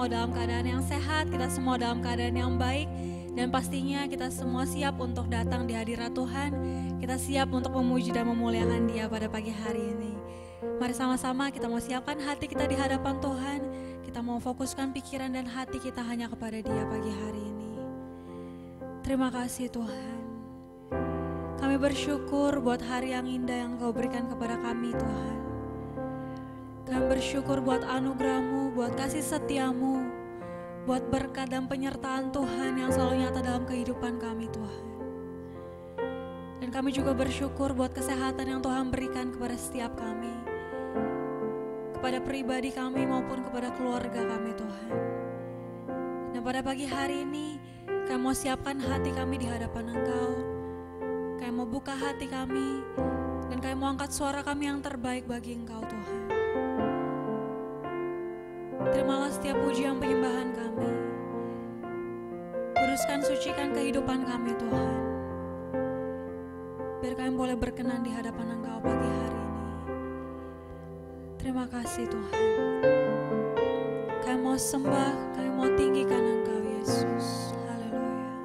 semua dalam keadaan yang sehat, kita semua dalam keadaan yang baik, dan pastinya kita semua siap untuk datang di hadirat Tuhan. Kita siap untuk memuji dan memuliakan Dia pada pagi hari ini. Mari sama-sama kita mau siapkan hati kita di hadapan Tuhan. Kita mau fokuskan pikiran dan hati kita hanya kepada Dia pagi hari ini. Terima kasih Tuhan. Kami bersyukur buat hari yang indah yang Kau berikan kepada kami Tuhan. Kami bersyukur buat anugerah-Mu, buat kasih setia-Mu, buat berkat dan penyertaan Tuhan yang selalu nyata dalam kehidupan kami Tuhan. Dan kami juga bersyukur buat kesehatan yang Tuhan berikan kepada setiap kami, kepada pribadi kami maupun kepada keluarga kami Tuhan. Dan pada pagi hari ini kami mau siapkan hati kami di hadapan Engkau. Kami mau buka hati kami dan kami mau angkat suara kami yang terbaik bagi Engkau Tuhan. Terimalah setiap pujian penyembahan kami. Kuduskan, sucikan kehidupan kami Tuhan. Biar kami boleh berkenan di hadapan Engkau pagi hari ini. Terima kasih Tuhan. Kami mau sembah, kami mau tinggikan Engkau Yesus. Haleluya.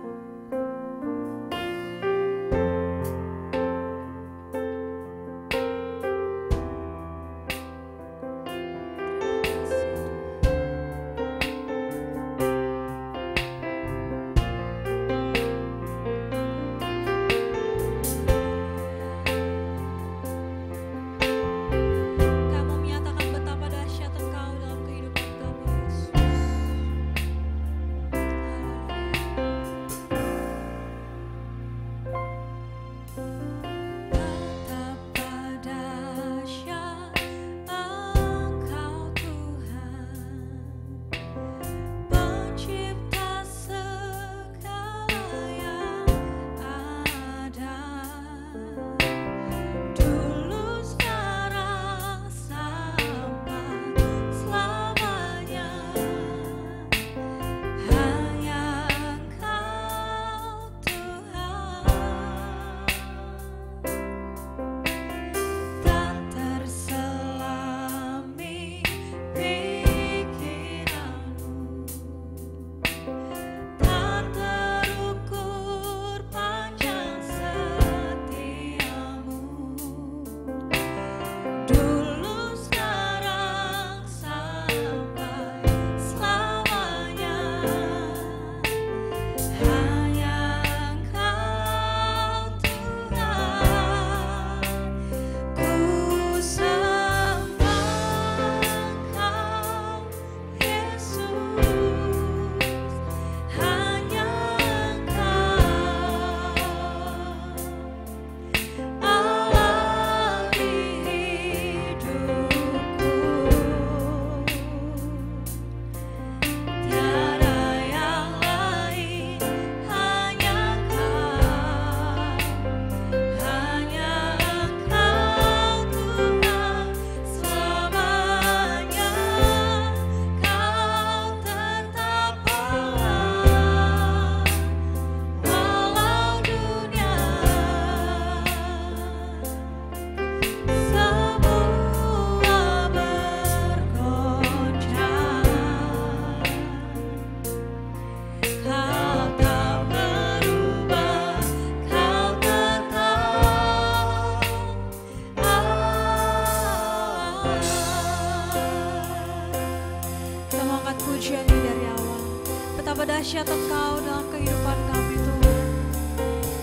Dahsyat Engkau dalam kehidupan kami Tuhan.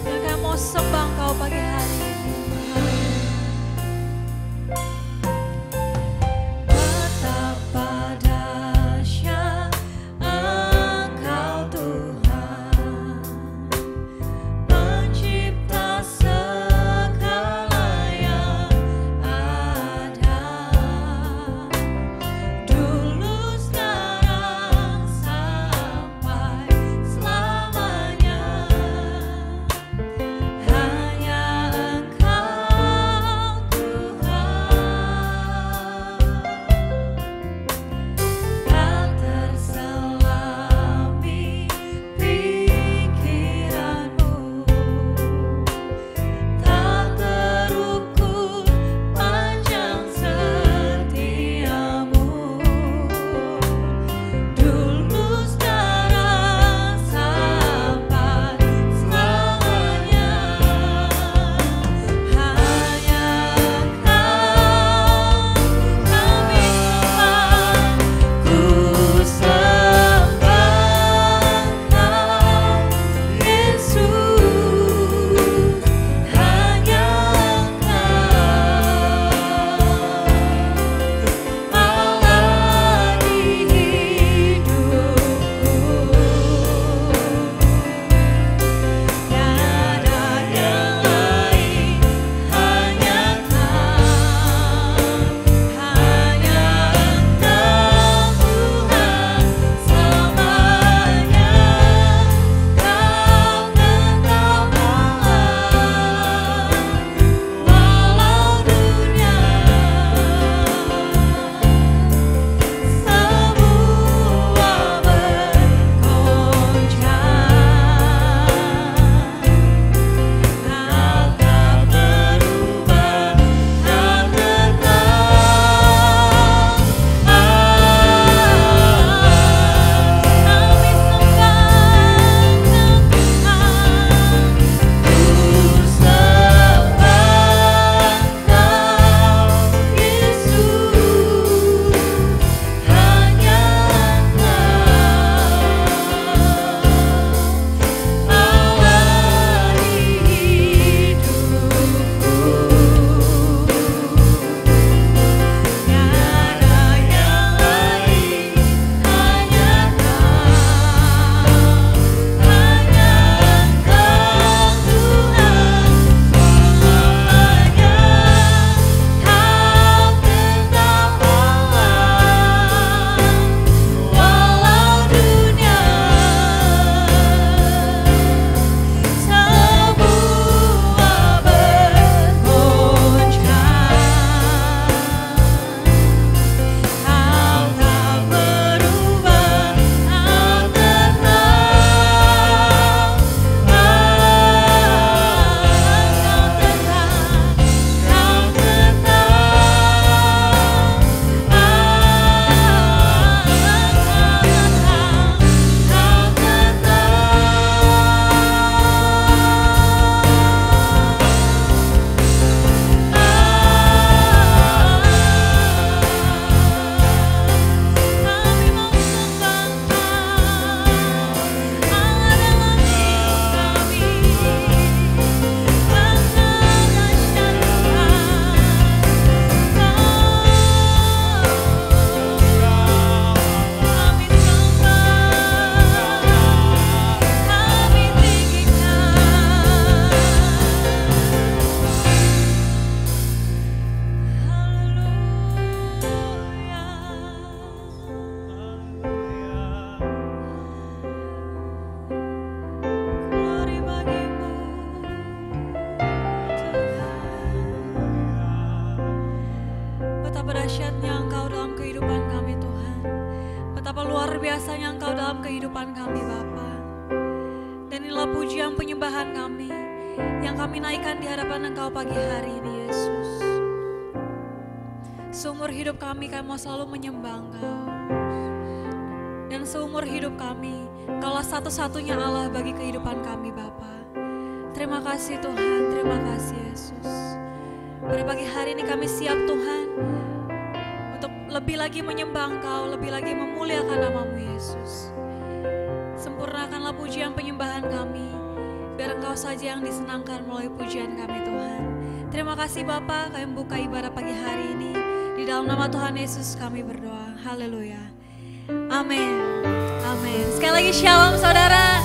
Dan kami mau sembah Engkau pagi hari ini. Betapa dahsyat Engkau Tuhan, pencipta segala yang ada. Dulu sekarang sampai selamanya. dahsyatnya Engkau dalam kehidupan kami Tuhan. Betapa luar biasanya Engkau dalam kehidupan kami Bapa. Dan inilah pujian penyembahan kami yang kami naikkan di hadapan Engkau pagi hari ini Yesus. Seumur hidup kami mau selalu menyembah Engkau. Dan seumur hidup kami, Engkaulah satu-satunya Allah bagi kehidupan kami Bapa. Terima kasih Tuhan, terima kasih Yesus. Pada pagi hari ini kami siap Tuhan untuk lebih lagi menyembah Engkau, lebih lagi memuliakan nama-Mu Yesus. Sempurnakanlah pujian penyembahan kami, biar Engkau saja yang disenangkan melalui pujian kami Tuhan. Terima kasih Bapa, kami buka ibadah pagi hari ini. Di dalam nama Tuhan Yesus kami berdoa. Haleluya. Amin. Amin. Sekali lagi shalom saudara.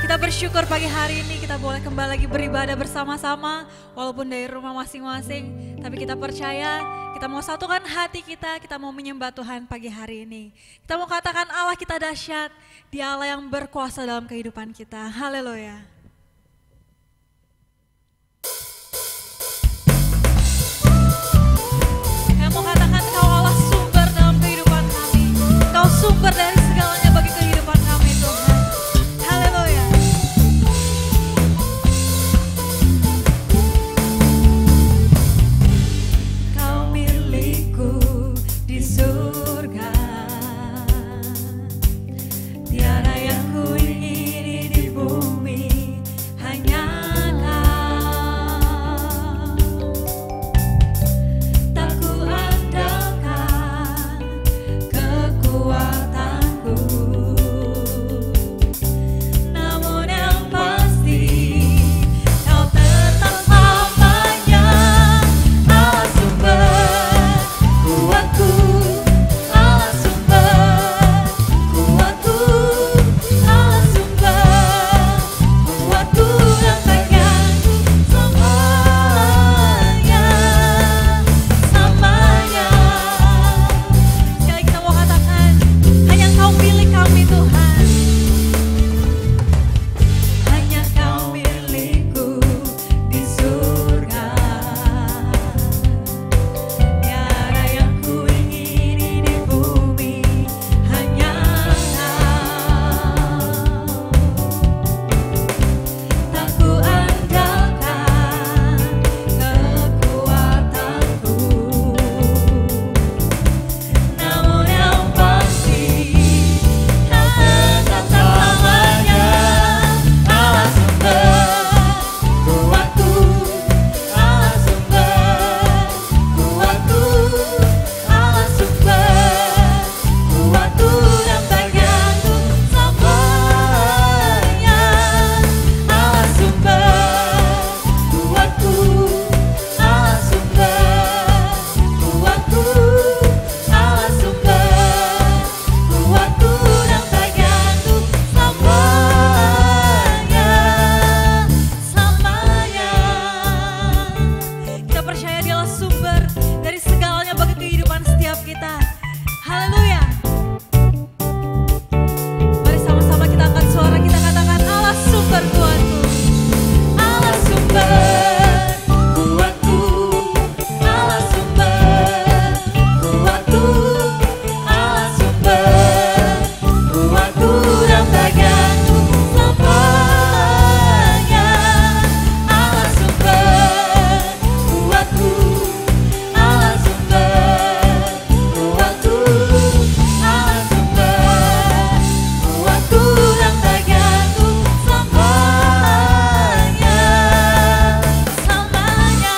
Kita bersyukur pagi hari ini kita boleh kembali lagi beribadah bersama-sama. Walaupun dari rumah masing-masing. Tapi kita percaya kita mau satukan hati kita mau menyembah Tuhan pagi hari ini. Kita mau katakan Allah kita dahsyat. Dia Allah yang berkuasa dalam kehidupan kita. Haleluya. Kita mau katakan Kau Allah sumber dalam kehidupan kami. Kau sumber dari segalanya bagi kehidupan kami Tuhan. Haleluya. Kau milikku di surga. Tiada yang ku ingini di bumi, hanya Kau. Tak ku andalkan kekuatanku, namun yang pasti Kau tetap lamanya Allah sumber kuatku, Allah sumber kuatku, Allah sumber kuatku dan bagianku selamanya, selamanya. Sekali kita mau katakan hanya Kau milik kami Tuhan. Hanya Kau milikku di surga. Tiada yang ku ingini di bumi, hanya Kau. Tak ku andalkan kekuatanku, namun yang pasti Kau tetap selamanya Allah sumber kuatku, Allah sumber kuatku, Allah sumber kuatku dan bagianku selamanya, Allah sumber kuatku, Allah sumber kuatku, Allah sumber kuatku dan bagianku selamanya, selamanya. Kita percaya Dialah sumber dari segalanya bagi kehidupan setiap kita. Haleluya. Mari sama-sama kita angkat suara, kita katakan Allah sumber kuatku, Allah sumber kuatku, Allah sumber kuatku, Allah sumber kuatku dan bagianku selamanya, Allah sumber kuatku, Allah sumber kuatku, Allah sumber kuatku dan bagianku selamanya, selamanya.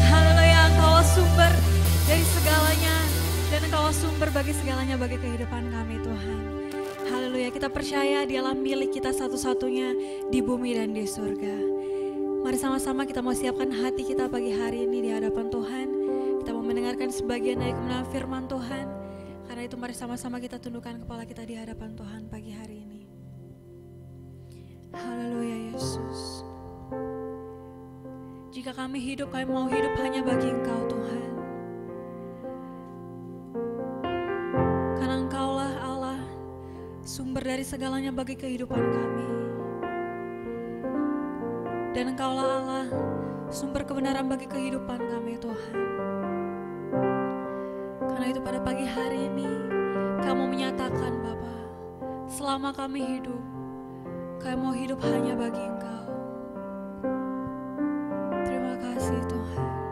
Haleluya, Engkau sumber dari segalanya dan Engkau sumber bagi segalanya bagi kehidupan kami Tuhan. Haleluya, kita percaya Dialah milik kita satu-satunya di bumi dan di surga. Mari sama-sama kita mau siapkan hati kita pagi hari ini di hadapan Tuhan. Kita mau mendengarkan sebagian dari kebenaran firman Tuhan. Karena itu mari sama-sama kita tundukkan kepala kita di hadapan Tuhan pagi hari ini. Haleluya Yesus. Jika kami hidup, kami mau hidup hanya bagi Engkau Tuhan. Karena Engkaulah Allah, sumber dari segalanya bagi kehidupan kami. Dan Engkaulah Allah, sumber kebenaran bagi kehidupan kami Tuhan. Karena itu pada pagi hari ini, Kamu menyatakan Bapa, selama kami hidup, kami mau hidup hanya bagi Engkau. Terima kasih Tuhan.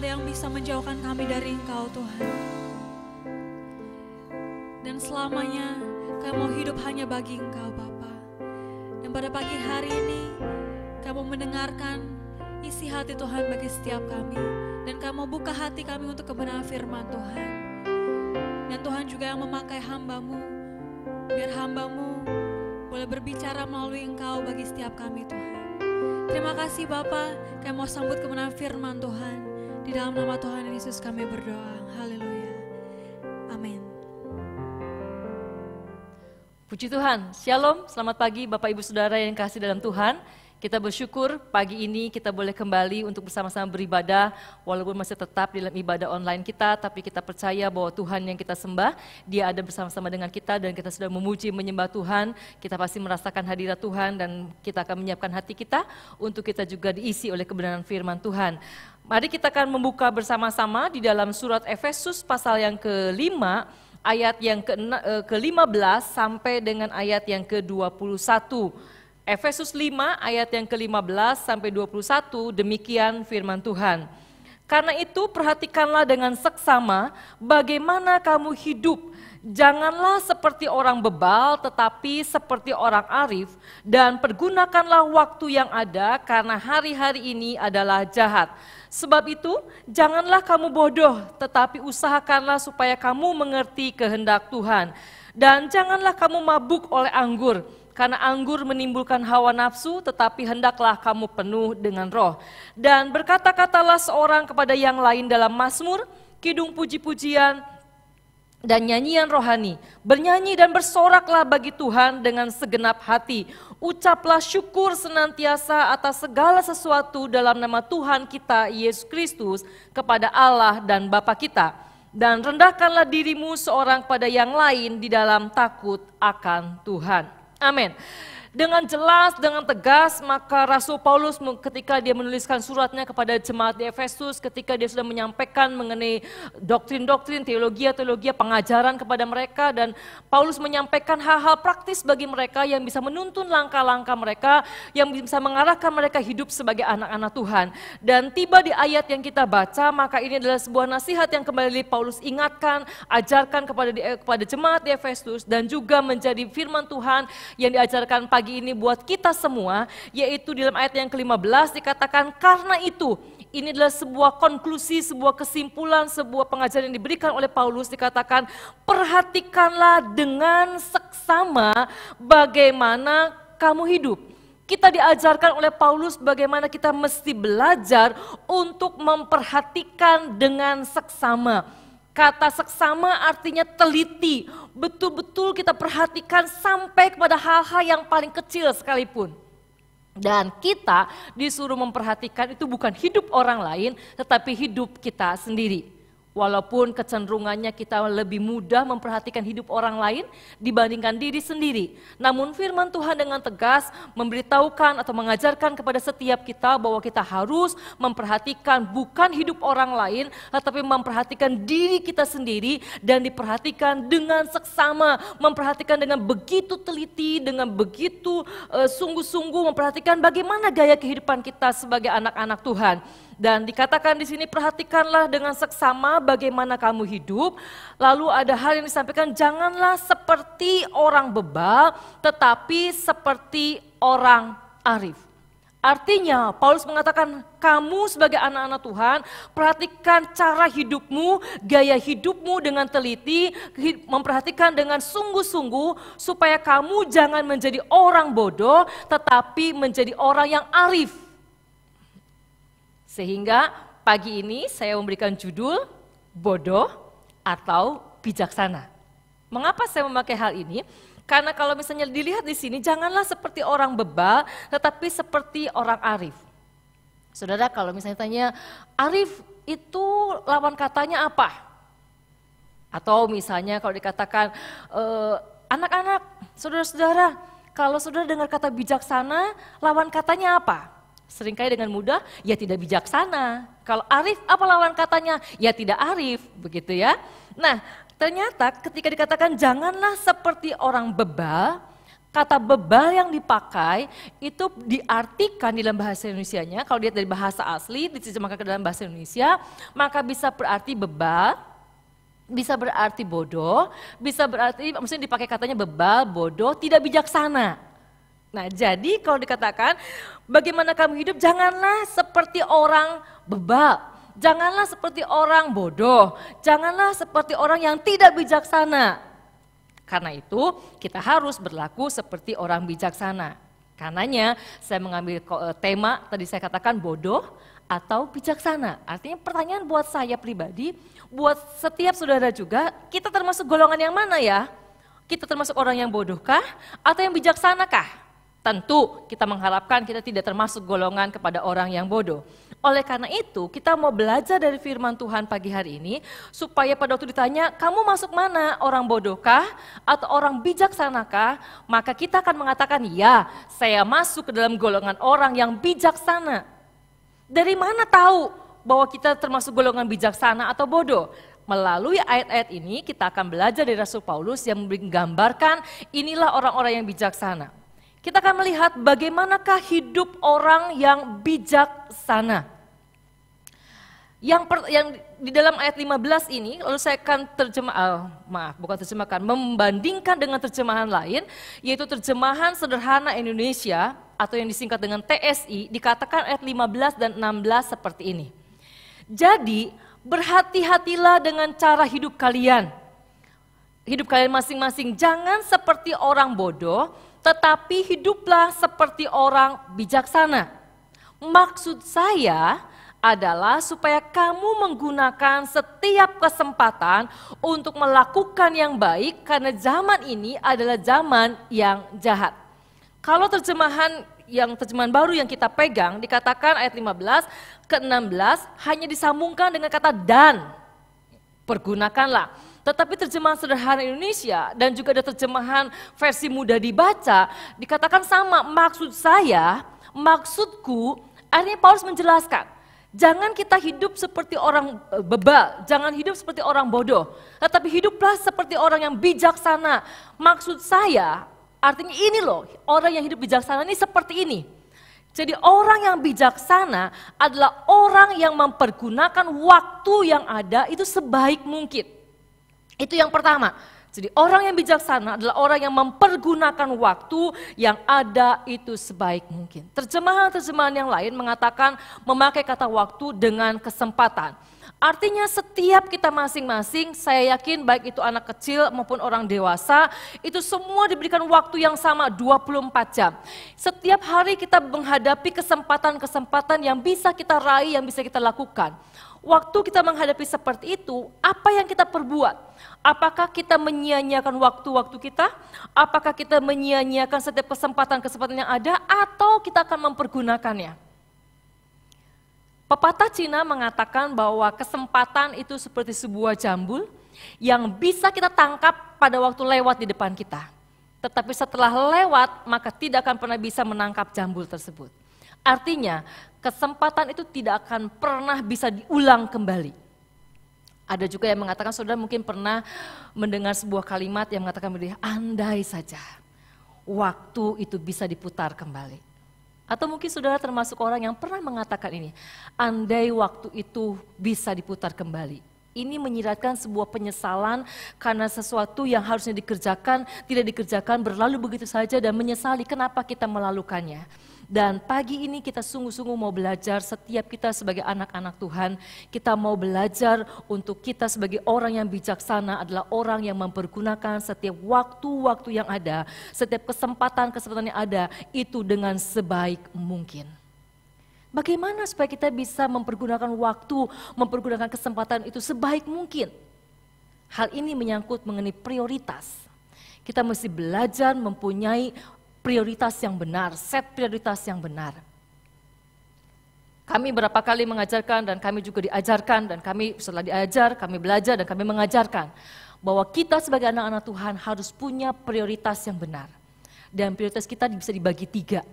ada yang bisa menjauhkan kami dari Engkau Tuhan. Dan selamanya kami mau hidup hanya bagi Engkau Bapa. Dan pada pagi hari ini kami mendengarkan isi hati Tuhan bagi setiap kami. Dan kami mau buka hati kami untuk kebenaran firman Tuhan. Dan Tuhan juga yang memakai hamba-Mu, biar hamba-Mu boleh berbicara melalui Engkau bagi setiap kami Tuhan. Terima kasih Bapa, kami mau sambut kebenaran firman Tuhan. Di dalam nama Tuhan Yesus kami berdoa. Haleluya. Amin. Puji Tuhan, Shalom, selamat pagi Bapak Ibu Saudara yang kasih dalam Tuhan. Kita bersyukur pagi ini kita boleh kembali untuk bersama-sama beribadah, walaupun masih tetap dalam ibadah online kita, tapi kita percaya bahwa Tuhan yang kita sembah, Dia ada bersama-sama dengan kita dan kita sudah memuji menyembah Tuhan. Kita pasti merasakan hadirat Tuhan dan kita akan menyiapkan hati kita untuk kita juga diisi oleh kebenaran firman Tuhan. Mari kita akan membuka bersama-sama di dalam surat Efesus pasal yang ke-5, ayat yang ke-15 sampai dengan ayat yang ke-21. Efesus 5 ayat yang ke-15 sampai 21, demikian firman Tuhan. Karena itu perhatikanlah dengan seksama bagaimana kamu hidup. Janganlah seperti orang bebal tetapi seperti orang arif, dan pergunakanlah waktu yang ada karena hari-hari ini adalah jahat. Sebab itu janganlah kamu bodoh tetapi usahakanlah supaya kamu mengerti kehendak Tuhan. Dan janganlah kamu mabuk oleh anggur, karena anggur menimbulkan hawa nafsu, tetapi hendaklah kamu penuh dengan roh. Dan berkata-katalah seorang kepada yang lain dalam mazmur, kidung puji-pujian, dan nyanyian rohani. Bernyanyi dan bersoraklah bagi Tuhan dengan segenap hati. Ucaplah syukur senantiasa atas segala sesuatu dalam nama Tuhan kita Yesus Kristus kepada Allah dan Bapa kita. Dan rendahkanlah dirimu seorang kepada yang lain di dalam takut akan Tuhan. Amin. Dengan jelas, dengan tegas, maka Rasul Paulus ketika dia menuliskan suratnya kepada jemaat di Efesus, ketika dia sudah menyampaikan mengenai doktrin-doktrin, teologi, pengajaran kepada mereka, dan Paulus menyampaikan hal-hal praktis bagi mereka yang bisa menuntun langkah-langkah mereka, yang bisa mengarahkan mereka hidup sebagai anak-anak Tuhan. Dan tiba di ayat yang kita baca, maka ini adalah sebuah nasihat yang kembali Paulus ingatkan, ajarkan kepada jemaat di Efesus, dan juga menjadi firman Tuhan yang diajarkan pagi ini buat kita semua, yaitu di dalam ayat yang ke-15 dikatakan, karena itu, ini adalah sebuah konklusi, sebuah kesimpulan, sebuah pengajaran yang diberikan oleh Paulus, dikatakan, perhatikanlah dengan seksama bagaimana kamu hidup. Kita diajarkan oleh Paulus bagaimana kita mesti belajar untuk memperhatikan dengan seksama. Kata seksama artinya teliti, betul-betul kita perhatikan sampai kepada hal-hal yang paling kecil sekalipun. Dan kita disuruh memperhatikan itu bukan hidup orang lain, tetapi hidup kita sendiri. Walaupun kecenderungannya kita lebih mudah memperhatikan hidup orang lain dibandingkan diri sendiri. Namun firman Tuhan dengan tegas memberitahukan atau mengajarkan kepada setiap kita bahwa kita harus memperhatikan bukan hidup orang lain, tetapi memperhatikan diri kita sendiri dan diperhatikan dengan seksama, memperhatikan dengan begitu teliti, dengan begitu sungguh-sungguh memperhatikan bagaimana gaya kehidupan kita sebagai anak-anak Tuhan. Dan dikatakan di sini perhatikanlah dengan seksama bagaimana kamu hidup. Lalu ada hal yang disampaikan, janganlah seperti orang bebal tetapi seperti orang arif. Artinya Paulus mengatakan kamu sebagai anak-anak Tuhan perhatikan cara hidupmu, gaya hidupmu dengan teliti, memperhatikan dengan sungguh-sungguh supaya kamu jangan menjadi orang bodoh tetapi menjadi orang yang arif. Sehingga pagi ini saya memberikan judul bodoh atau bijaksana. Mengapa saya memakai hal ini? Karena kalau misalnya dilihat di sini, janganlah seperti orang bebal, tetapi seperti orang arif. Saudara, kalau misalnya tanya, arif itu lawan katanya apa? Atau misalnya kalau dikatakan, anak-anak, saudara-saudara, kalau saudara dengar kata bijaksana, lawan katanya apa? Seringkali dengan mudah, ya tidak bijaksana. Kalau arif, apa lawan katanya? Ya tidak arif, begitu ya. Nah, ternyata ketika dikatakan janganlah seperti orang bebal, Kata bebal yang dipakai itu diartikan di dalam bahasa Indonesianya, kalau dia dari bahasa asli diterjemahkan ke dalam bahasa Indonesia, maka bisa berarti bebal, bisa berarti bodoh, bisa berarti maksudnya dipakai katanya bebal, bodoh, tidak bijaksana. Nah, jadi kalau dikatakan bagaimana kamu hidup, janganlah seperti orang bebal, janganlah seperti orang bodoh, janganlah seperti orang yang tidak bijaksana. Karena itu kita harus berlaku seperti orang bijaksana. Karenanya saya mengambil tema tadi saya katakan bodoh atau bijaksana. Artinya pertanyaan buat saya pribadi, buat setiap saudara juga, kita termasuk golongan yang mana ya? Kita termasuk orang yang bodohkah atau yang bijaksanakah? Tentu kita mengharapkan kita tidak termasuk golongan kepada orang yang bodoh. Oleh karena itu kita mau belajar dari firman Tuhan pagi hari ini supaya pada waktu ditanya kamu masuk mana, orang bodohkah atau orang bijaksanakah, maka kita akan mengatakan ya, saya masuk ke dalam golongan orang yang bijaksana. Dari mana tahu bahwa kita termasuk golongan bijaksana atau bodoh? Melalui ayat-ayat ini kita akan belajar dari Rasul Paulus yang menggambarkan inilah orang-orang yang bijaksana. Kita akan melihat bagaimanakah hidup orang yang bijaksana. Yang di dalam ayat 15 ini, lalu saya akan membandingkan dengan terjemahan lain, yaitu terjemahan sederhana Indonesia, atau yang disingkat dengan TSI, dikatakan ayat 15 dan 16 seperti ini. Jadi, berhati-hatilah dengan cara hidup kalian. Hidup kalian masing-masing, jangan seperti orang bodoh, tetapi hiduplah seperti orang bijaksana. Maksud saya adalah supaya kamu menggunakan setiap kesempatan untuk melakukan yang baik karena zaman ini adalah zaman yang jahat. Kalau terjemahan baru yang kita pegang dikatakan ayat 15 ke 16 hanya disambungkan dengan kata dan. Pergunakanlah. Tetapi terjemahan sederhana Indonesia dan juga ada terjemahan versi mudah dibaca, dikatakan sama, maksudku, akhirnya Paulus menjelaskan, jangan kita hidup seperti orang bebal, jangan hidup seperti orang bodoh, tetapi hiduplah seperti orang yang bijaksana. Maksud saya, artinya ini loh, orang yang hidup bijaksana ini seperti ini. Jadi orang yang bijaksana adalah orang yang mempergunakan waktu yang ada itu sebaik mungkin. Itu yang pertama. Jadi orang yang bijaksana adalah orang yang mempergunakan waktu yang ada itu sebaik mungkin. Terjemahan-terjemahan yang lain mengatakan memakai kata waktu dengan kesempatan. Artinya setiap kita masing-masing, saya yakin baik itu anak kecil maupun orang dewasa, itu semua diberikan waktu yang sama 24 jam. Setiap hari kita menghadapi kesempatan-kesempatan yang bisa kita raih, yang bisa kita lakukan. Waktu kita menghadapi seperti itu, apa yang kita perbuat? Apakah kita menyia-nyiakan waktu-waktu kita? Apakah kita menyia-nyiakan setiap kesempatan-kesempatan yang ada? Atau kita akan mempergunakannya? Pepatah Cina mengatakan bahwa kesempatan itu seperti sebuah jambul yang bisa kita tangkap pada waktu lewat di depan kita. Tetapi setelah lewat, maka tidak akan pernah bisa menangkap jambul tersebut. Artinya, kesempatan itu tidak akan pernah bisa diulang kembali. Ada juga yang mengatakan, saudara mungkin pernah mendengar sebuah kalimat yang mengatakan begini, andai saja waktu itu bisa diputar kembali. Atau mungkin saudara termasuk orang yang pernah mengatakan ini, andai waktu itu bisa diputar kembali. Ini menyiratkan sebuah penyesalan karena sesuatu yang harusnya dikerjakan, tidak dikerjakan, berlalu begitu saja dan menyesali kenapa kita melakukannya. Dan pagi ini kita sungguh-sungguh mau belajar, setiap kita sebagai anak-anak Tuhan, kita mau belajar untuk kita sebagai orang yang bijaksana adalah orang yang mempergunakan setiap waktu-waktu yang ada, setiap kesempatan-kesempatan yang ada, itu dengan sebaik mungkin. Bagaimana supaya kita bisa mempergunakan waktu, mempergunakan kesempatan itu sebaik mungkin? Hal ini menyangkut mengenai prioritas. Kita mesti belajar mempunyai prioritas yang benar, set prioritas yang benar. Kami berapa kali mengajarkan dan kami juga diajarkan dan kami setelah diajar, kami belajar dan kami mengajarkan bahwa kita sebagai anak-anak Tuhan harus punya prioritas yang benar. Dan prioritas kita bisa dibagi 3.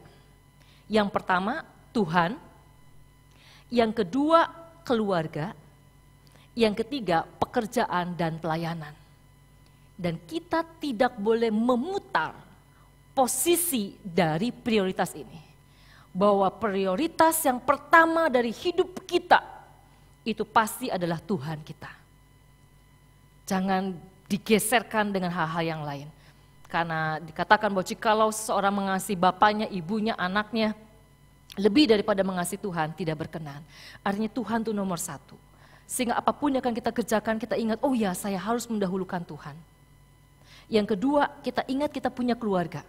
Yang pertama, Tuhan. Yang kedua, keluarga. Yang ketiga, pekerjaan dan pelayanan. Dan kita tidak boleh memutar posisi dari prioritas ini. Bahwa prioritas yang pertama dari hidup kita itu pasti adalah Tuhan kita. Jangan digeserkan dengan hal-hal yang lain. Karena dikatakan bahwa jikalau seseorang mengasihi bapaknya, ibunya, anaknya, lebih daripada mengasihi Tuhan tidak berkenan. Artinya Tuhan itu nomor satu. Sehingga apapun yang akan kita kerjakan, kita ingat, oh ya saya harus mendahulukan Tuhan. Yang kedua, kita ingat kita punya keluarga.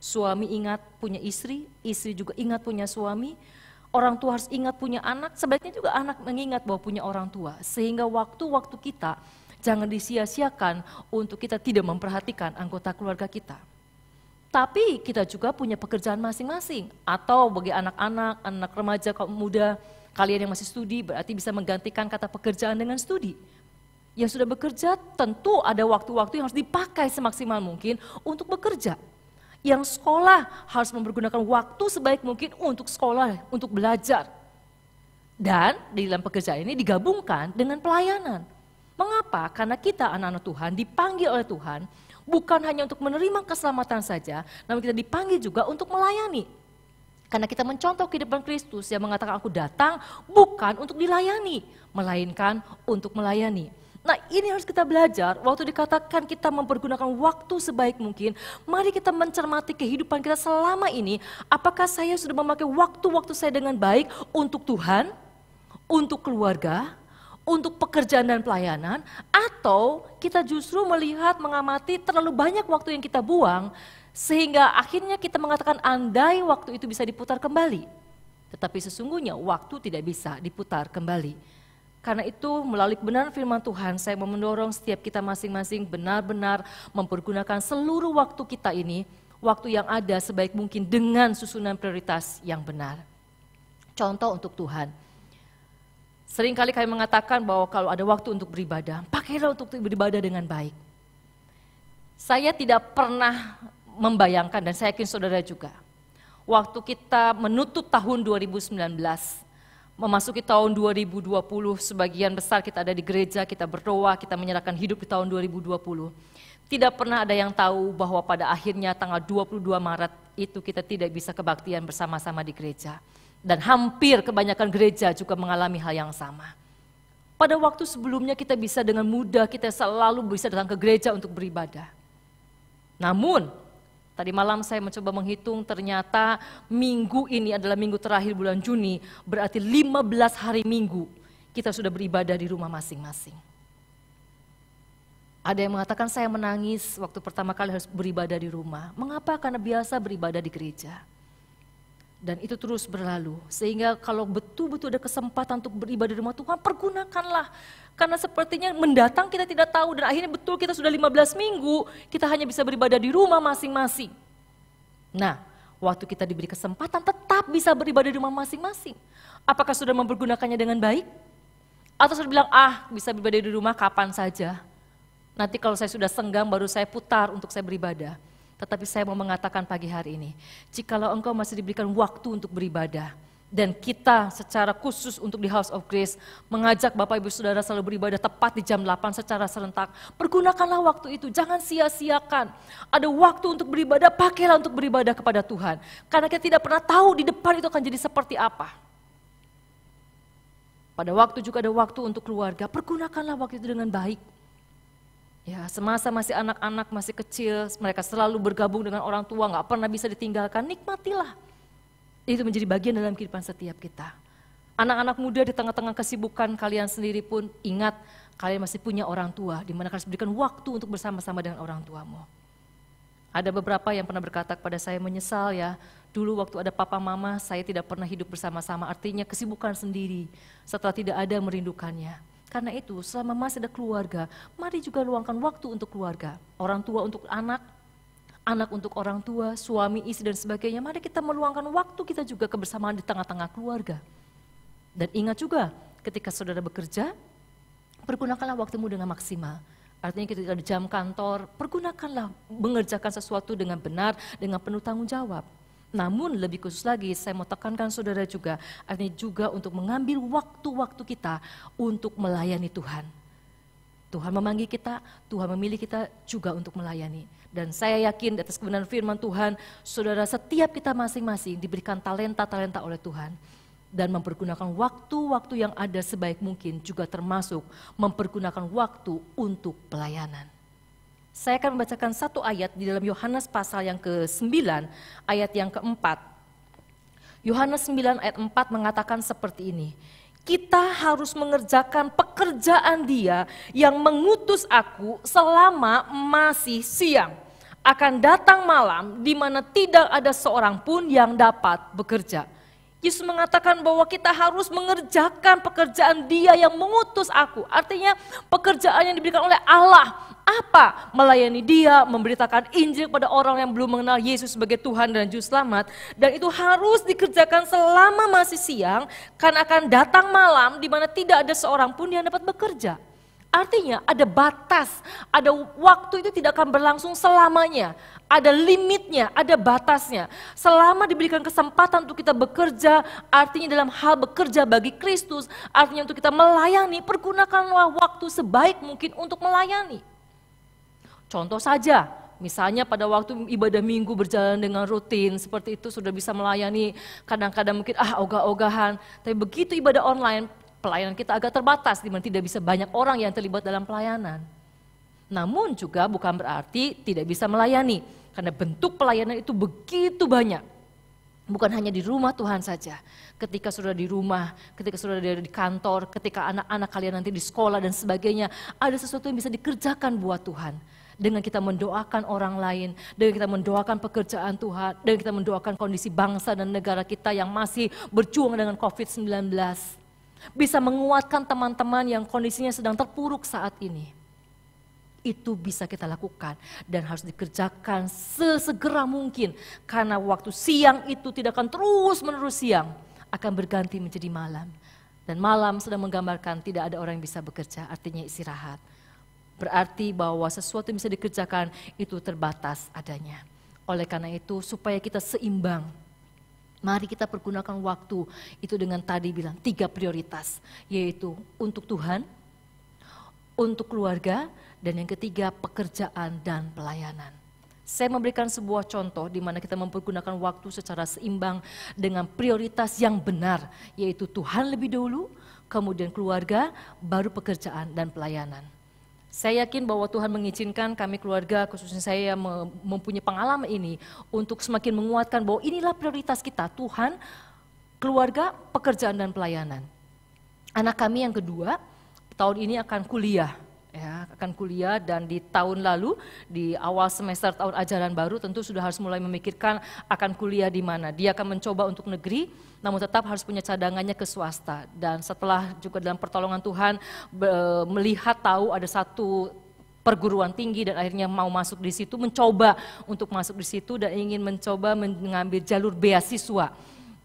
Suami ingat punya istri juga ingat punya suami. Orang tua harus ingat punya anak, sebaiknya juga anak mengingat bahwa punya orang tua. Sehingga waktu-waktu kita jangan disia-siakan untuk kita tidak memperhatikan anggota keluarga kita. Tapi kita juga punya pekerjaan masing-masing. Atau bagi anak-anak, anak remaja, kaum muda, kalian yang masih studi berarti bisa menggantikan kata pekerjaan dengan studi. Yang sudah bekerja tentu ada waktu-waktu yang harus dipakai semaksimal mungkin untuk bekerja. Yang sekolah harus mempergunakan waktu sebaik mungkin untuk sekolah, untuk belajar. Dan di dalam pekerjaan ini digabungkan dengan pelayanan. Mengapa? Karena kita anak-anak Tuhan dipanggil oleh Tuhan bukan hanya untuk menerima keselamatan saja, namun kita dipanggil juga untuk melayani. Karena kita mencontoh kehidupan Kristus yang mengatakan aku datang bukan untuk dilayani, melainkan untuk melayani. Nah ini harus kita belajar, waktu dikatakan kita mempergunakan waktu sebaik mungkin, mari kita mencermati kehidupan kita selama ini, apakah saya sudah memakai waktu-waktu saya dengan baik untuk Tuhan, untuk keluarga, untuk pekerjaan dan pelayanan, atau kita justru melihat, mengamati terlalu banyak waktu yang kita buang, sehingga akhirnya kita mengatakan andai waktu itu bisa diputar kembali. Tetapi sesungguhnya waktu tidak bisa diputar kembali. Karena itu melalui kebenaran firman Tuhan saya mau mendorong setiap kita masing-masing benar-benar mempergunakan seluruh waktu kita ini, waktu yang ada sebaik mungkin dengan susunan prioritas yang benar. Contoh untuk Tuhan. Seringkali kami mengatakan bahwa kalau ada waktu untuk beribadah, pakailah untuk beribadah dengan baik. Saya tidak pernah membayangkan dan saya yakin saudara juga. Waktu kita menutup tahun 2019, memasuki tahun 2020, sebagian besar kita ada di gereja, kita berdoa, kita menyerahkan hidup di tahun 2020. Tidak pernah ada yang tahu bahwa pada akhirnya tanggal 22 Maret itu kita tidak bisa kebaktian bersama-sama di gereja. Dan hampir kebanyakan gereja juga mengalami hal yang sama. Pada waktu sebelumnya kita bisa dengan mudah, kita selalu bisa datang ke gereja untuk beribadah. Namun, tadi malam saya mencoba menghitung, ternyata minggu ini adalah minggu terakhir bulan Juni, berarti 15 hari minggu kita sudah beribadah di rumah masing-masing. Ada yang mengatakan saya menangis waktu pertama kali harus beribadah di rumah. Mengapa? Karena biasa beribadah di gereja. Dan itu terus berlalu, sehingga kalau betul-betul ada kesempatan untuk beribadah di rumah Tuhan, pergunakanlah. Karena sepertinya mendatang kita tidak tahu, dan akhirnya betul kita sudah 15 minggu, kita hanya bisa beribadah di rumah masing-masing. Nah, waktu kita diberi kesempatan tetap bisa beribadah di rumah masing-masing. Apakah sudah mempergunakannya dengan baik? Atau sudah bilang, bisa beribadah di rumah kapan saja. Nanti kalau saya sudah senggang baru saya putar untuk saya beribadah. Tetapi saya mau mengatakan pagi hari ini, jikalau engkau masih diberikan waktu untuk beribadah, dan kita secara khusus untuk di House of Grace, mengajak Bapak Ibu Saudara selalu beribadah tepat di jam 8 secara serentak, pergunakanlah waktu itu, jangan sia-siakan. Ada waktu untuk beribadah, pakailah untuk beribadah kepada Tuhan. Karena kita tidak pernah tahu di depan itu akan jadi seperti apa. Pada waktu juga ada waktu untuk keluarga, pergunakanlah waktu itu dengan baik. Ya, semasa masih anak-anak, masih kecil, mereka selalu bergabung dengan orang tua, gak pernah bisa ditinggalkan, nikmatilah. Itu menjadi bagian dalam kehidupan setiap kita. Anak-anak muda di tengah-tengah kesibukan kalian sendiri pun ingat, kalian masih punya orang tua, di mana kalian harus berikan waktu untuk bersama-sama dengan orang tuamu. Ada beberapa yang pernah berkata kepada saya, menyesal ya, dulu waktu ada papa mama, saya tidak pernah hidup bersama-sama, artinya kesibukan sendiri, setelah tidak ada merindukannya. Karena itu selama masih ada keluarga, mari juga luangkan waktu untuk keluarga. Orang tua untuk anak, anak untuk orang tua, suami, istri dan sebagainya. Mari kita meluangkan waktu kita juga kebersamaan di tengah-tengah keluarga. Dan ingat juga ketika saudara bekerja, pergunakanlah waktumu dengan maksimal. Artinya ketika di jam kantor, pergunakanlah mengerjakan sesuatu dengan benar, dengan penuh tanggung jawab. Namun lebih khusus lagi saya mau tekankan saudara juga, artinya juga untuk mengambil waktu-waktu kita untuk melayani Tuhan. Tuhan memanggil kita, Tuhan memilih kita juga untuk melayani. Dan saya yakin di atas kebenaran firman Tuhan, saudara, setiap kita masing-masing diberikan talenta-talenta oleh Tuhan. Dan mempergunakan waktu-waktu yang ada sebaik mungkin, juga termasuk mempergunakan waktu untuk pelayanan. Saya akan membacakan satu ayat di dalam Yohanes pasal yang ke-9, ayat yang ke-4. Yohanes 9 ayat 4 mengatakan seperti ini. Kita harus mengerjakan pekerjaan Dia yang mengutus aku selama masih siang. Akan datang malam di mana tidak ada seorang pun yang dapat bekerja. Yesus mengatakan bahwa kita harus mengerjakan pekerjaan Dia yang mengutus aku. Artinya pekerjaan yang diberikan oleh Allah. Apa? Melayani Dia, memberitakan Injil kepada orang yang belum mengenal Yesus sebagai Tuhan dan Juru Selamat. Dan itu harus dikerjakan selama masih siang, karena akan datang malam di mana tidak ada seorang pun yang dapat bekerja. Artinya ada batas, ada waktu itu tidak akan berlangsung selamanya. Ada limitnya, ada batasnya. Selama diberikan kesempatan untuk kita bekerja, artinya dalam hal bekerja bagi Kristus, artinya untuk kita melayani, pergunakanlah waktu sebaik mungkin untuk melayani. Contoh saja, misalnya pada waktu ibadah minggu berjalan dengan rutin, seperti itu sudah bisa melayani, kadang-kadang mungkin ogah-ogahan, tapi begitu ibadah online, pelayanan kita agak terbatas, di mana tidak bisa banyak orang yang terlibat dalam pelayanan. Namun juga bukan berarti tidak bisa melayani, karena bentuk pelayanan itu begitu banyak. Bukan hanya di rumah Tuhan saja, ketika sudah di rumah, ketika sudah di kantor, ketika anak-anak kalian nanti di sekolah dan sebagainya, ada sesuatu yang bisa dikerjakan buat Tuhan. Dengan kita mendoakan orang lain, dengan kita mendoakan pekerjaan Tuhan, dengan kita mendoakan kondisi bangsa dan negara kita yang masih berjuang dengan COVID-19. Bisa menguatkan teman-teman yang kondisinya sedang terpuruk saat ini. Itu bisa kita lakukan dan harus dikerjakan sesegera mungkin. Karena waktu siang itu tidak akan terus-menerus siang, akan berganti menjadi malam. Dan malam sedang menggambarkan tidak ada orang yang bisa bekerja, artinya istirahat. Berarti bahwa sesuatu yang bisa dikerjakan itu terbatas adanya. Oleh karena itu supaya kita seimbang, mari kita pergunakan waktu itu dengan tadi bilang 3 prioritas, yaitu untuk Tuhan, untuk keluarga, dan yang ketiga pekerjaan dan pelayanan. Saya memberikan sebuah contoh di mana kita mempergunakan waktu secara seimbang dengan prioritas yang benar, yaitu Tuhan lebih dulu, kemudian keluarga, baru pekerjaan dan pelayanan. Saya yakin bahwa Tuhan mengizinkan kami keluarga, khususnya saya yang mempunyai pengalaman ini, untuk semakin menguatkan bahwa inilah prioritas kita, Tuhan, keluarga, pekerjaan dan pelayanan. Anak kami yang kedua, tahun ini akan kuliah. Ya, akan kuliah dan di tahun lalu, di awal semester tahun ajaran baru tentu sudah harus mulai memikirkan akan kuliah di mana. Dia akan mencoba untuk negeri, namun tetap harus punya cadangannya ke swasta. Dan setelah juga dalam pertolongan Tuhan melihat tahu ada satu perguruan tinggi dan akhirnya mau masuk di situ, mencoba untuk masuk di situ dan ingin mencoba mengambil jalur beasiswa.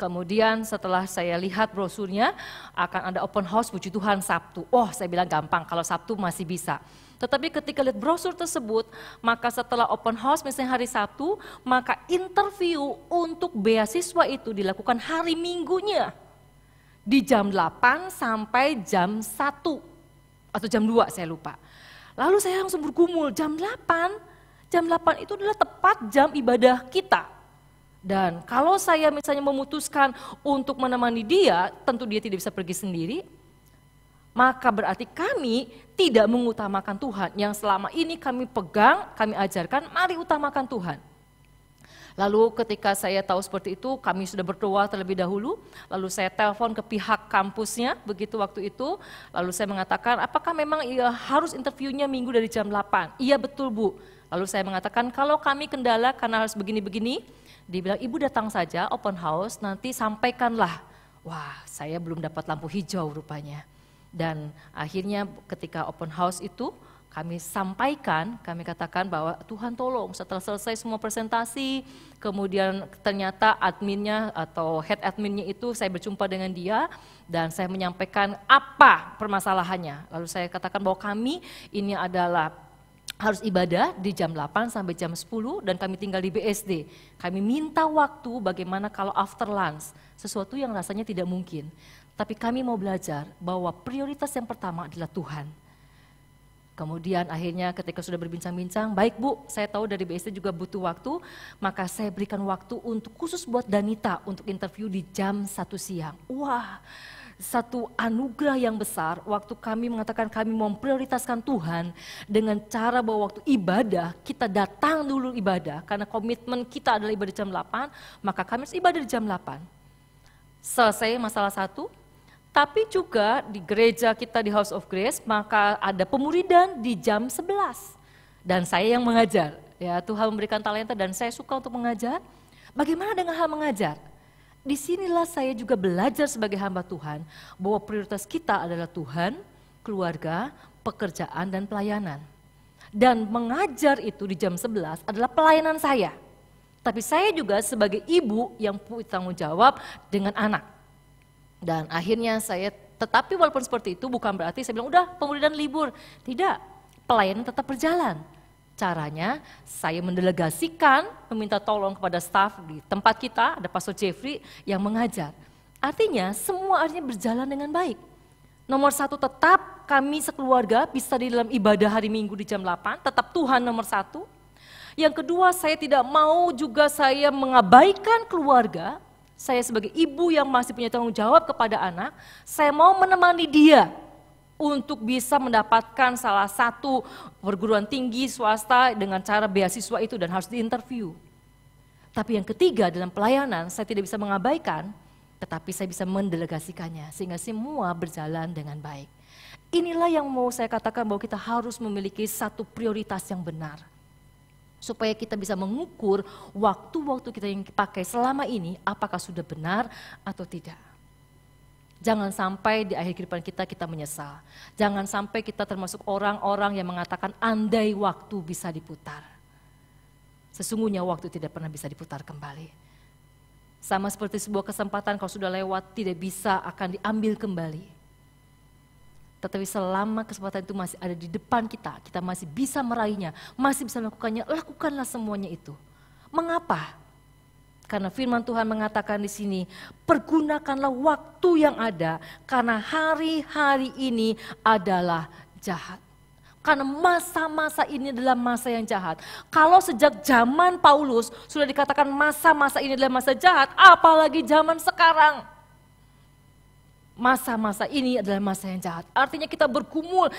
Kemudian setelah saya lihat brosurnya akan ada open house puji Tuhan Sabtu. Oh, saya bilang gampang, kalau Sabtu masih bisa. Tetapi ketika lihat brosur tersebut, maka setelah open house misalnya hari Sabtu, maka interview untuk beasiswa itu dilakukan hari Minggunya. Di jam 8 sampai jam 1 atau jam 2 saya lupa. Lalu saya langsung bergumul, jam 8 itu adalah tepat jam ibadah kita. Dan kalau saya misalnya memutuskan untuk menemani dia, tentu dia tidak bisa pergi sendiri, maka berarti kami tidak mengutamakan Tuhan. Yang selama ini kami pegang, kami ajarkan, mari utamakan Tuhan. Lalu ketika saya tahu seperti itu, kami sudah berdoa terlebih dahulu, lalu saya telepon ke pihak kampusnya, begitu waktu itu, lalu saya mengatakan, apakah memang harus interviewnya minggu dari jam 8? Iya betul Bu. Lalu saya mengatakan, kalau kami kendala karena harus begini-begini, dia bilang, ibu datang saja open house, nanti sampaikanlah. Wah, saya belum dapat lampu hijau rupanya. Dan akhirnya ketika open house itu, kami sampaikan, kami katakan bahwa Tuhan tolong setelah selesai semua presentasi, kemudian ternyata adminnya atau head adminnya itu saya berjumpa dengan dia, dan saya menyampaikan apa permasalahannya. Lalu saya katakan bahwa kami ini adalah harus ibadah di jam 8 sampai jam 10 dan kami tinggal di BSD. Kami minta waktu bagaimana kalau after lunch, sesuatu yang rasanya tidak mungkin. Tapi kami mau belajar bahwa prioritas yang pertama adalah Tuhan. Kemudian akhirnya ketika sudah berbincang-bincang, baik Bu, saya tahu dari BSD juga butuh waktu, maka saya berikan waktu untuk khusus buat Danita untuk interview di jam 1 siang. Wah, satu anugerah yang besar waktu kami mengatakan kami memprioritaskan Tuhan dengan cara bahwa waktu ibadah, kita datang dulu ibadah, karena komitmen kita adalah ibadah jam 8, maka kami harus ibadah di jam 8. Selesai masalah satu, tapi juga di gereja kita di House of Grace, maka ada pemuridan di jam 11. Dan saya yang mengajar. Ya, Tuhan memberikan talenta dan saya suka untuk mengajar. Bagaimana dengan hal mengajar? Disinilah saya juga belajar sebagai hamba Tuhan, bahwa prioritas kita adalah Tuhan, keluarga, pekerjaan, dan pelayanan. Dan mengajar itu di jam 11 adalah pelayanan saya. Tapi saya juga sebagai ibu yang punya tanggung jawab dengan anak. Dan akhirnya tetapi walaupun seperti itu bukan berarti saya bilang udah pemuridan libur. Tidak, pelayanan tetap berjalan. Caranya saya mendelegasikan, meminta tolong kepada staf di tempat kita, ada Pastor Jeffrey yang mengajar. Artinya semua berjalan dengan baik. Nomor satu, tetap kami sekeluarga bisa di dalam ibadah hari Minggu di jam 8, tetap Tuhan nomor satu. Yang kedua, saya tidak mau juga saya mengabaikan keluarga. Saya sebagai ibu yang masih punya tanggung jawab kepada anak, saya mau menemani dia untuk bisa mendapatkan salah satu perguruan tinggi swasta dengan cara beasiswa itu dan harus diinterview. Tapi yang ketiga dalam pelayanan saya tidak bisa mengabaikan, tetapi saya bisa mendelegasikannya sehingga semua berjalan dengan baik. Inilah yang mau saya katakan bahwa kita harus memiliki satu prioritas yang benar. Supaya kita bisa mengukur waktu-waktu kita yang pakai selama ini apakah sudah benar atau tidak. Jangan sampai di akhir kehidupan kita menyesal. Jangan sampai kita termasuk orang-orang yang mengatakan andai waktu bisa diputar. Sesungguhnya waktu tidak pernah bisa diputar kembali. Sama seperti sebuah kesempatan kalau sudah lewat tidak bisa akan diambil kembali. Tetapi selama kesempatan itu masih ada di depan kita, kita masih bisa meraihnya, masih bisa melakukannya, lakukanlah semuanya itu. Mengapa? Karena firman Tuhan mengatakan di sini, pergunakanlah waktu yang ada, karena hari-hari ini adalah jahat. Karena masa-masa ini adalah masa yang jahat. Kalau sejak zaman Paulus sudah dikatakan masa-masa ini adalah masa jahat, apalagi zaman sekarang. Masa-masa ini adalah masa yang jahat. Artinya kita bergumul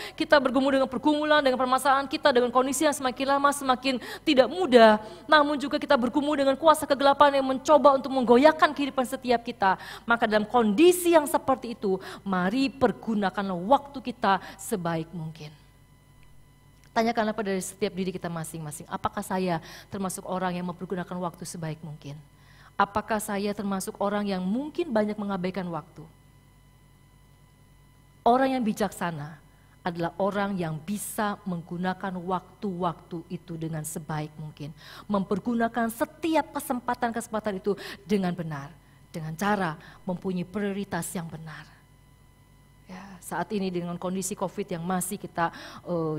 dengan pergumulan, dengan permasalahan kita, dengan kondisi yang semakin lama semakin tidak mudah. Namun juga kita bergumul dengan kuasa kegelapan yang mencoba untuk menggoyahkan kehidupan setiap kita. Maka dalam kondisi yang seperti itu, mari pergunakanlah waktu kita sebaik mungkin. Tanyakanlah pada setiap diri kita masing-masing, apakah saya termasuk orang yang mempergunakan waktu sebaik mungkin? Apakah saya termasuk orang yang mungkin banyak mengabaikan waktu? Orang yang bijaksana adalah orang yang bisa menggunakan waktu-waktu itu dengan sebaik mungkin. Mempergunakan setiap kesempatan-kesempatan itu dengan benar. Dengan cara mempunyai prioritas yang benar. Ya, saat ini dengan kondisi COVID yang masih kita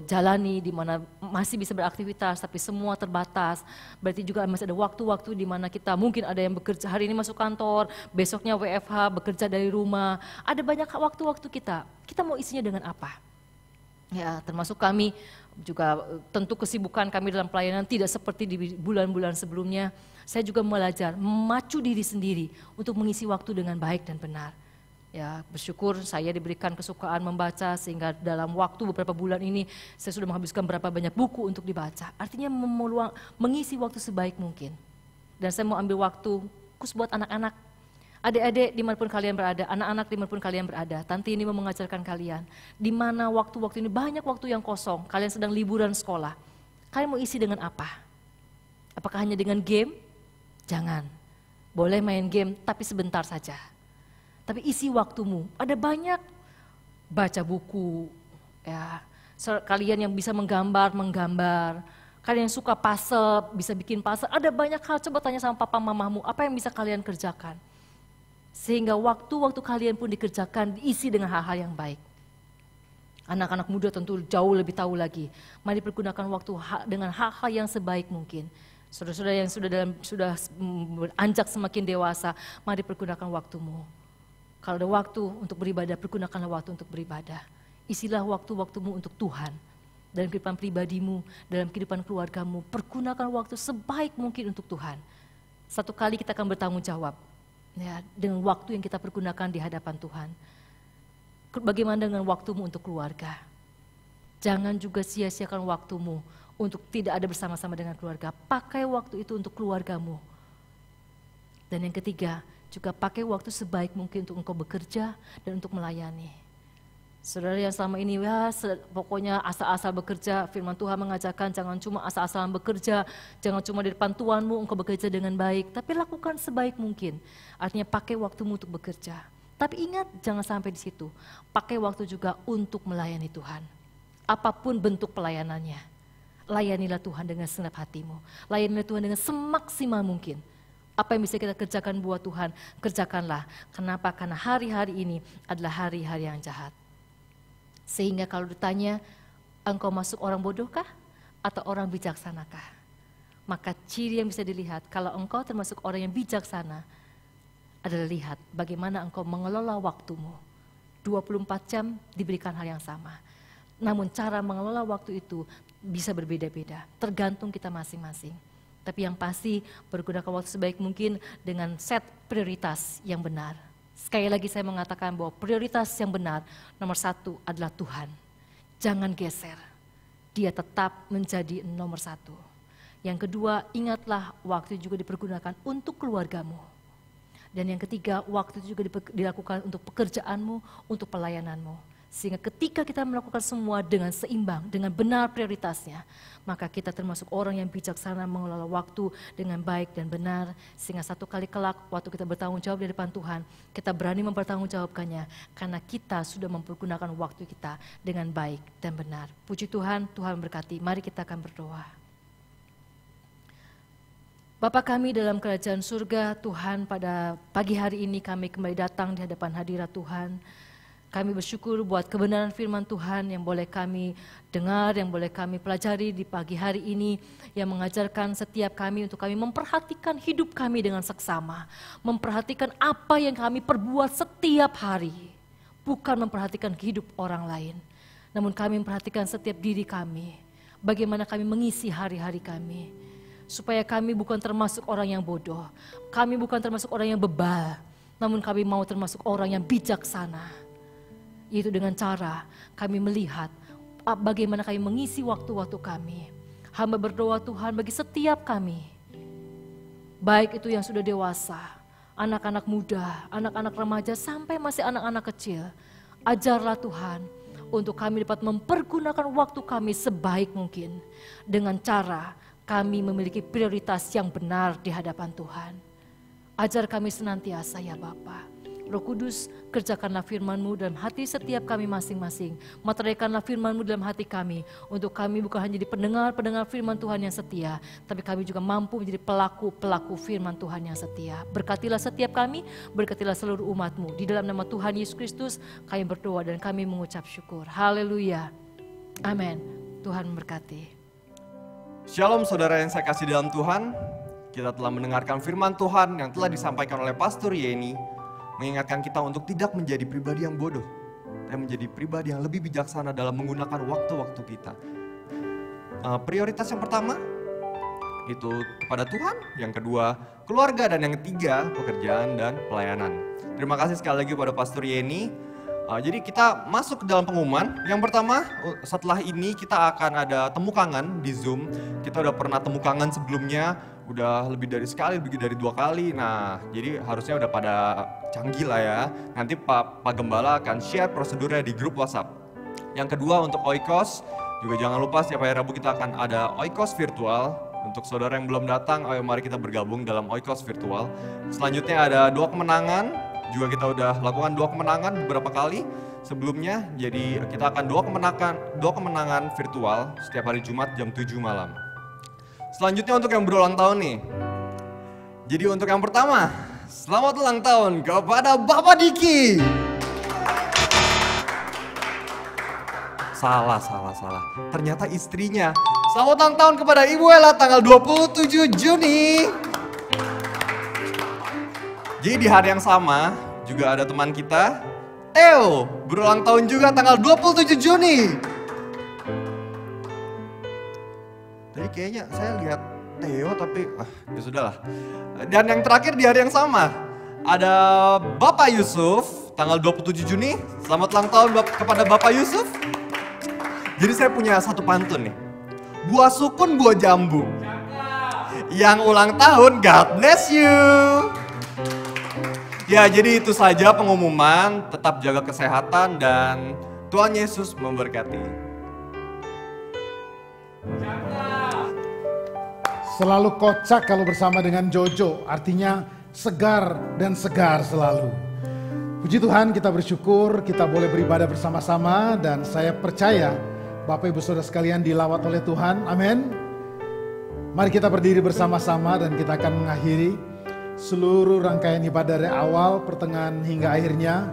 jalani, di mana masih bisa beraktivitas tapi semua terbatas, berarti juga masih ada waktu-waktu di mana kita mungkin ada yang bekerja hari ini masuk kantor, besoknya WFH, bekerja dari rumah, ada banyak waktu-waktu kita mau isinya dengan apa? Ya, termasuk kami juga tentu kesibukan kami dalam pelayanan tidak seperti di bulan-bulan sebelumnya. Saya juga belajar memacu diri sendiri untuk mengisi waktu dengan baik dan benar. Ya, bersyukur saya diberikan kesukaan membaca sehingga dalam waktu beberapa bulan ini saya sudah menghabiskan berapa banyak buku untuk dibaca. Artinya mengisi waktu sebaik mungkin. Dan saya mau ambil waktu khusus buat anak-anak. Adik-adik dimanapun kalian berada, anak-anak dimanapun kalian berada, Tanti ini mau mengajarkan kalian. Di mana waktu-waktu ini banyak waktu yang kosong, kalian sedang liburan sekolah. Kalian mau isi dengan apa? Apakah hanya dengan game? Jangan. Boleh main game tapi sebentar saja. Tapi isi waktumu, ada banyak baca buku, ya. Kalian yang bisa menggambar, kalian yang suka puzzle, bisa bikin puzzle, ada banyak hal, coba tanya sama papa mamamu, apa yang bisa kalian kerjakan. Sehingga waktu-waktu kalian pun dikerjakan, diisi dengan hal-hal yang baik. Anak-anak muda tentu jauh lebih tahu lagi, mari pergunakan waktu dengan hal-hal yang sebaik mungkin. Saudara-saudara yang sudah beranjak semakin dewasa, mari pergunakan waktumu. Kalau ada waktu untuk beribadah, pergunakanlah waktu untuk beribadah. Isilah waktu-waktumu untuk Tuhan. dalam kehidupan pribadimu, dalam kehidupan keluargamu. Pergunakan waktu sebaik mungkin untuk Tuhan. Satu kali kita akan bertanggung jawab ya, dengan waktu yang kita pergunakan di hadapan Tuhan. Bagaimana dengan waktumu untuk keluarga? Jangan juga sia-siakan waktumu untuk tidak ada bersama-sama dengan keluarga. Pakai waktu itu untuk keluargamu. Dan yang ketiga, juga pakai waktu sebaik mungkin untuk engkau bekerja dan untuk melayani. Saudara yang selama ini pokoknya asal-asal bekerja, firman Tuhan mengajarkan jangan cuma asal-asalan bekerja, jangan cuma di depan tuanmu engkau bekerja dengan baik, tapi lakukan sebaik mungkin. Artinya pakai waktumu untuk bekerja. Tapi ingat jangan sampai di situ. Pakai waktu juga untuk melayani Tuhan. Apapun bentuk pelayanannya, layanilah Tuhan dengan segenap hatimu. Layanilah Tuhan dengan semaksimal mungkin. Apa yang bisa kita kerjakan buat Tuhan, kerjakanlah. Kenapa? Karena hari-hari ini adalah hari-hari yang jahat. Sehingga kalau ditanya, engkau masuk orang bodohkah atau orang bijaksanakah? Maka ciri yang bisa dilihat kalau engkau termasuk orang yang bijaksana adalah lihat bagaimana engkau mengelola waktumu. 24 jam diberikan hal yang sama. Namun cara mengelola waktu itu bisa berbeda-beda, tergantung kita masing-masing. Tapi yang pasti pergunakan waktu sebaik mungkin dengan set prioritas yang benar. Sekali lagi saya mengatakan bahwa prioritas yang benar nomor 1 adalah Tuhan. Jangan geser, dia tetap menjadi nomor 1. Yang kedua, ingatlah waktu juga dipergunakan untuk keluargamu. Dan yang ketiga, waktu itu juga dilakukan untuk pekerjaanmu, untuk pelayananmu. Sehingga ketika kita melakukan semua dengan seimbang, dengan benar prioritasnya, maka kita termasuk orang yang bijaksana mengelola waktu dengan baik dan benar. Sehingga satu kali kelak waktu kita bertanggung jawab di depan Tuhan, kita berani mempertanggungjawabkannya karena kita sudah mempergunakan waktu kita dengan baik dan benar. Puji Tuhan, Tuhan berkati. Mari kita akan berdoa. Bapa kami dalam kerajaan surga, Tuhan, pada pagi hari ini kami kembali datang di hadapan hadirat Tuhan. Kami bersyukur buat kebenaran firman Tuhan yang boleh kami dengar, yang boleh kami pelajari di pagi hari ini, yang mengajarkan setiap kami untuk kami memperhatikan hidup kami dengan seksama, memperhatikan apa yang kami perbuat setiap hari, bukan memperhatikan hidup orang lain, namun kami memperhatikan setiap diri kami, bagaimana kami mengisi hari-hari kami, supaya kami bukan termasuk orang yang bodoh, kami bukan termasuk orang yang bebal, namun kami mau termasuk orang yang bijaksana. Yaitu dengan cara kami melihat bagaimana kami mengisi waktu-waktu kami. Hamba berdoa Tuhan bagi setiap kami, baik itu yang sudah dewasa, anak-anak muda, anak-anak remaja, sampai masih anak-anak kecil. Ajarlah Tuhan untuk kami dapat mempergunakan waktu kami sebaik mungkin. Dengan cara kami memiliki prioritas yang benar di hadapan Tuhan. Ajar kami senantiasa ya Bapa. Roh Kudus, kerjakanlah firman-Mu dalam hati setiap kami masing-masing. Meteraikanlah firman-Mu dalam hati kami, untuk kami bukan hanya jadi pendengar-pendengar firman Tuhan yang setia, tapi kami juga mampu menjadi pelaku-pelaku firman Tuhan yang setia. Berkatilah setiap kami, berkatilah seluruh umat-Mu. Di dalam nama Tuhan Yesus Kristus, kami berdoa dan kami mengucap syukur. Haleluya. Amin. Tuhan memberkati. Shalom saudara yang saya kasih dalam Tuhan. Kita telah mendengarkan firman Tuhan yang telah disampaikan oleh Pastor Yeni, mengingatkan kita untuk tidak menjadi pribadi yang bodoh, tapi menjadi pribadi yang lebih bijaksana dalam menggunakan waktu-waktu kita. Prioritas yang pertama itu kepada Tuhan, yang kedua keluarga, dan yang ketiga pekerjaan dan pelayanan. Terima kasih sekali lagi kepada Pastor Yeni. Jadi kita masuk ke dalam pengumuman. Yang pertama, setelah ini kita akan ada temu kangen di Zoom. Kita udah pernah temu kangen sebelumnya, udah lebih dari sekali, lebih dari 2 kali. Nah, jadi harusnya udah pada canggih lah ya. Nanti Pak Gembala akan share prosedurnya di grup WhatsApp. Yang kedua untuk Oikos, juga jangan lupa setiap hari Rabu kita akan ada Oikos virtual. Untuk saudara yang belum datang, ayo mari kita bergabung dalam Oikos virtual. Selanjutnya ada doa kemenangan, juga kita udah lakukan doa kemenangan beberapa kali sebelumnya. Jadi kita akan doa kemenangan virtual setiap hari Jumat jam 7 malam. Selanjutnya untuk yang berulang tahun nih. Jadi untuk yang pertama, selamat ulang tahun kepada Bapak Diki. Salah. Ternyata istrinya. Selamat ulang tahun kepada Ibu Ella tanggal 27 Juni. Jadi di hari yang sama juga ada teman kita, Theo, berulang tahun juga tanggal 27 Juni. Tadi kayaknya saya lihat Theo tapi ya sudahlah. Dan yang terakhir di hari yang sama ada Bapak Yusuf tanggal 27 Juni. Selamat ulang tahun kepada Bapak Yusuf. Jadi saya punya satu pantun nih. Buah sukun, buah jambu. Yang ulang tahun, God bless you. Ya, jadi itu saja pengumuman. Tetap jaga kesehatan dan Tuhan Yesus memberkati. Selalu kocak kalau bersama dengan Jojo, artinya segar dan segar selalu. Puji Tuhan, kita bersyukur kita boleh beribadah bersama-sama dan saya percaya Bapak Ibu Saudara sekalian dilawat oleh Tuhan. Amin. Mari kita berdiri bersama-sama dan kita akan mengakhiri seluruh rangkaian ibadah dari awal, pertengahan hingga akhirnya,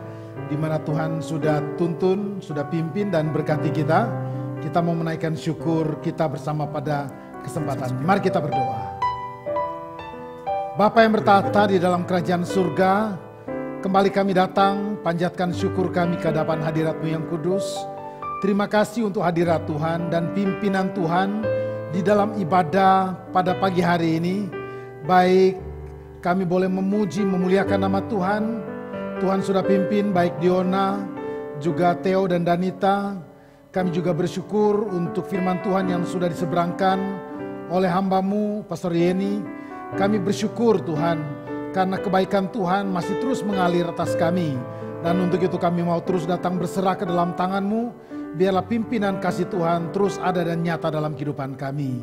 di mana Tuhan sudah tuntun, sudah pimpin dan berkati kita. Kita mau menaikkan syukur kita bersama pada kesempatan. Mari kita berdoa. Bapa yang bertata di dalam kerajaan surga, kembali kami datang, panjatkan syukur kami ke hadapan hadirat-Mu yang kudus. Terima kasih untuk hadirat Tuhan dan pimpinan Tuhan di dalam ibadah pada pagi hari ini. Baik kami boleh memuji, memuliakan nama Tuhan. Tuhan sudah pimpin baik Diona, juga Theo dan Danita. Kami juga bersyukur untuk firman Tuhan yang sudah diseberangkan oleh hamba-Mu, Pastor Yeni. Kami bersyukur Tuhan, karena kebaikan Tuhan masih terus mengalir atas kami. Dan untuk itu kami mau terus datang berserah ke dalam tangan-Mu. Biarlah pimpinan kasih Tuhan terus ada dan nyata dalam kehidupan kami.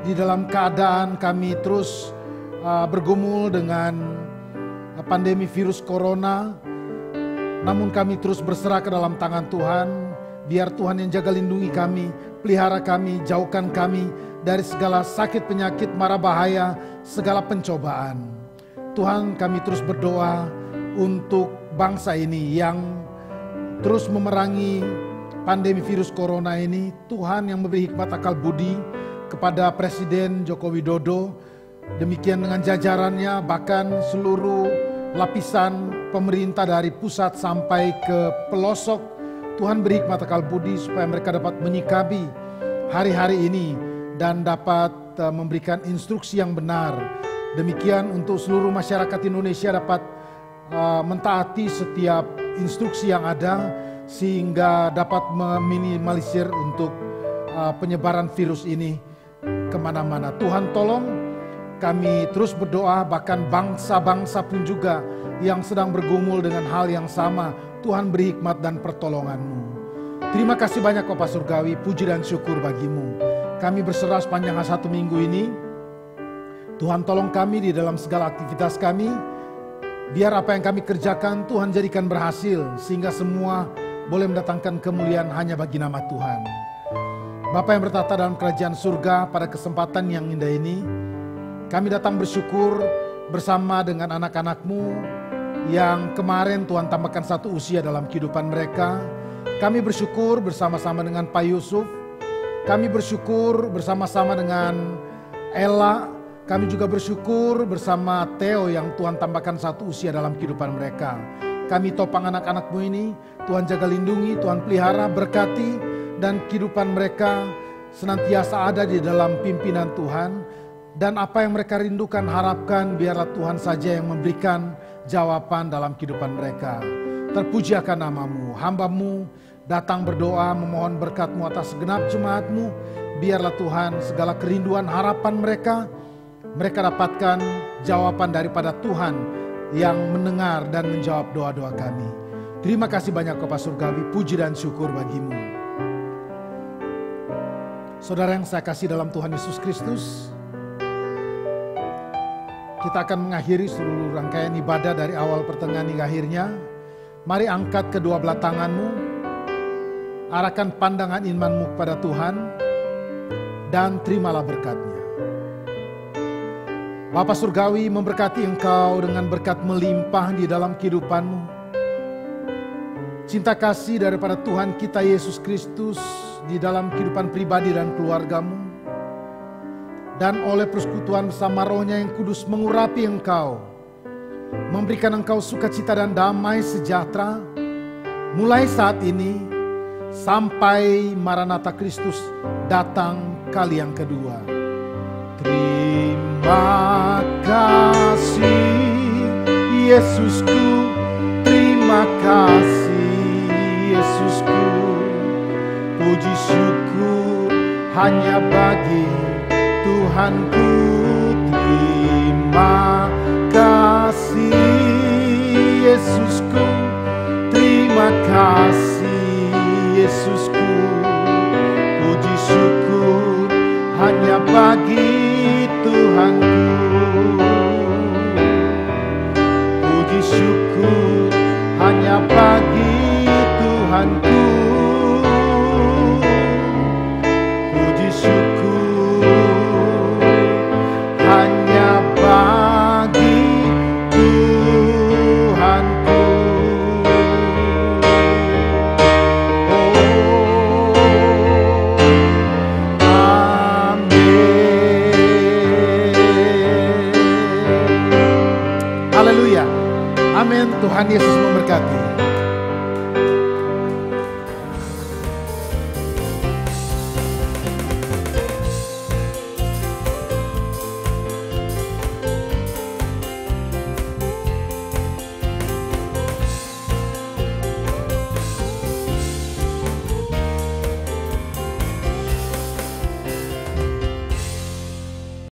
Di dalam keadaan kami terus bergumul dengan pandemi virus corona. Namun kami terus berserah ke dalam tangan Tuhan. Biar Tuhan yang jaga lindungi kami, pelihara kami, jauhkan kami dari segala sakit, penyakit, mara bahaya, segala pencobaan. Tuhan, kami terus berdoa untuk bangsa ini yang terus memerangi pandemi virus corona ini. Tuhan yang memberi hikmat akal budi kepada Presiden Joko Widodo, demikian dengan jajarannya, bahkan seluruh lapisan pemerintah dari pusat sampai ke pelosok. Tuhan beri hikmat akal budi supaya mereka dapat menyikapi hari-hari ini dan dapat memberikan instruksi yang benar. Demikian untuk seluruh masyarakat Indonesia dapat mentaati setiap instruksi yang ada sehingga dapat meminimalisir untuk penyebaran virus ini kemana-mana. Tuhan tolong kami terus berdoa, bahkan bangsa-bangsa pun juga yang sedang bergumul dengan hal yang sama. Tuhan beri hikmat dan pertolongan-Mu. Terima kasih banyak Bapa Surgawi, puji dan syukur bagi-Mu. Kami berserah sepanjang 1 minggu ini. Tuhan tolong kami di dalam segala aktivitas kami. Biar apa yang kami kerjakan Tuhan jadikan berhasil, sehingga semua boleh mendatangkan kemuliaan hanya bagi nama Tuhan. Bapa yang bertata dalam kerajaan surga, pada kesempatan yang indah ini, kami datang bersyukur bersama dengan anak-anak-Mu yang kemarin Tuhan tambahkan 1 usia dalam kehidupan mereka. Kami bersyukur bersama-sama dengan Pak Yusuf. Kami bersyukur bersama-sama dengan Ella. Kami juga bersyukur bersama Theo yang Tuhan tambahkan 1 usia dalam kehidupan mereka. Kami topang anak-anak-Mu ini, Tuhan jaga lindungi, Tuhan pelihara, berkati, dan kehidupan mereka senantiasa ada di dalam pimpinan Tuhan. Dan apa yang mereka rindukan, harapkan, biarlah Tuhan saja yang memberikan jawaban dalam kehidupan mereka. Terpuji akan nama-Mu, hamba-Mu datang berdoa memohon berkat-Mu atas segenap jemaat-Mu. Biarlah Tuhan segala kerinduan harapan mereka dapatkan jawaban daripada Tuhan yang mendengar dan menjawab doa-doa kami. Terima kasih banyak Bapa Surgawi, puji dan syukur bagi-Mu. Saudara yang saya kasih dalam Tuhan Yesus Kristus, kita akan mengakhiri seluruh rangkaian ibadah dari awal, pertengahan hingga akhirnya. Mari angkat kedua belah tanganmu, arahkan pandangan imanmu kepada Tuhan, dan terimalah berkat-Nya. Bapa Surgawi memberkati engkau dengan berkat melimpah di dalam kehidupanmu. Cinta kasih daripada Tuhan kita Yesus Kristus di dalam kehidupan pribadi dan keluargamu. Dan oleh persekutuan bersama Roh-Nya yang kudus mengurapi engkau, memberikan engkau sukacita dan damai sejahtera, mulai saat ini sampai Maranatha Kristus datang kali yang kedua. Terima kasih Yesusku, terima kasih Yesusku. Puji syukur hanya bagi Tuhanku. Terima kasih Yesusku, terima kasih Yesusku. Puji syukur hanya bagi Tuhanku. Puji syukur hanya bagi Tuhanku.